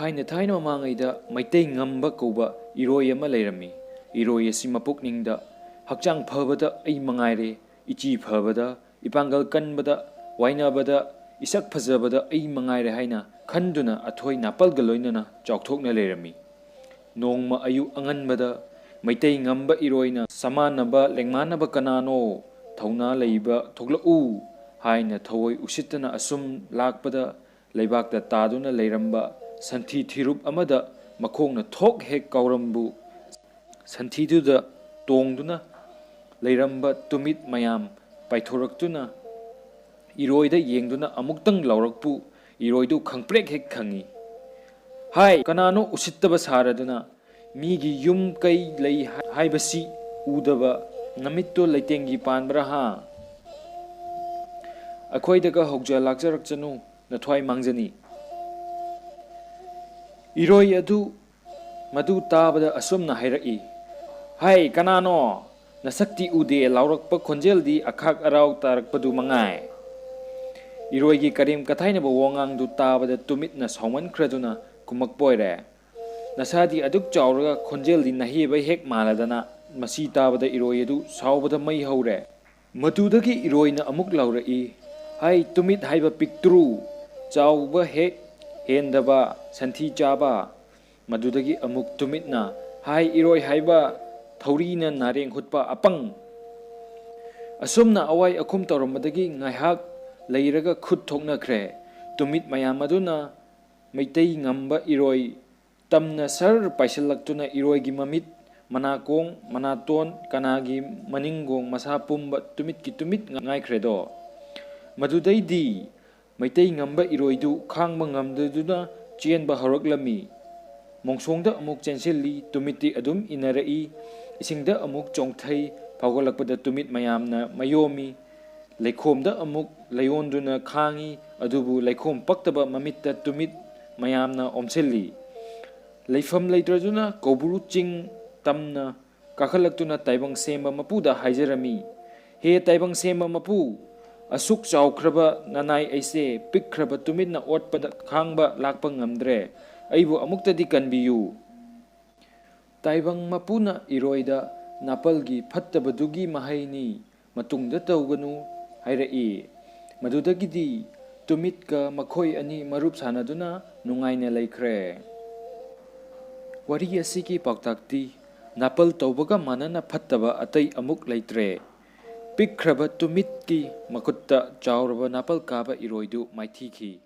Thaina mamaangayda maitai ngamba kauba iroi ama leirami. Iroi asi mapukningda hakchang phabada ai mangaire, ichi phabada, ipangal kanbada, wainabada, isak phajabada ai mangaire haina khanduna athoi napalga loinana chauthokna leirami. Nongma ayu anganbada maitai ngamba iroina samanaba lengmanaba kanano thauna leiba thoklau haina thawoi usittana asum lakpada leibakta taduna leiramba santhi thirup amada makhongna thok hek kaurambu santhituda tongduna leiramba tumit mayam paithораktuna iroida yengduna amuktang laurakpu iroidu khangprek hek khangi hai kanano usittaba saraduna migi yum kai lei haibasi udaba namitto leitengi panbra ha akhoidaga hokja lakjarakchanu nathwai mangjani iroi adu madu tabada asumna hairaki hai kanano nasakti ude laurakpa khonjeldi akhak arau tarakpadu mangai iroigi karim kathainaba wongang du tabada tumitna sauman khraduna kumakpoire nasadi aduk chauraga khonjeldi naheba hek maladana masi tabada iroi adu saubada mai haure matudagi iroina amuk laurai hai tumit haiba piktru chauba hek hendaba santhi chaba madudagi amuk tumitna hai iroi haiba thaurina nareng hutpa apang asumna awai akhum tawramadagi ngaihak leiraga khut thoknakhre tumit mayam aduna maitai ngamba iroi tamna sar paisalaktuna iroigi mamit manakong manaton kanagi maningong masa pumba tumit ngaikhredo madudaidi maitai ngamba iroidu khangba ngamduduna chenba horoklami mongsongda amuk chensilli tumiti adum inarai isingda amuk chongthai phawgalakpada tumit mayamna mayomi leikhomda amuk layonduna khangi adubu leikhom paktaba mamitta tumit mayamna omselli leifam leitraduna koburu ching tamna kakhalaktuna taibang semba mapuda haijarami he taibang semba mapu asuk chaukraba nanai aise pikkraba tumitna otpada khangba lakpa ngamdre aibu amuktadi kanbiyu taibang mapuna iroida napalgi phattabadugi mahaini matungda tawganu hairai madudagidi tumitka makhoi ani marup sanaduna nungaina leikhre wari asiki paktakti napal tawbaga manana phattaba atai amuk leitre pikkraba tumitki makutta chauraba napal kaba iroidu maithiki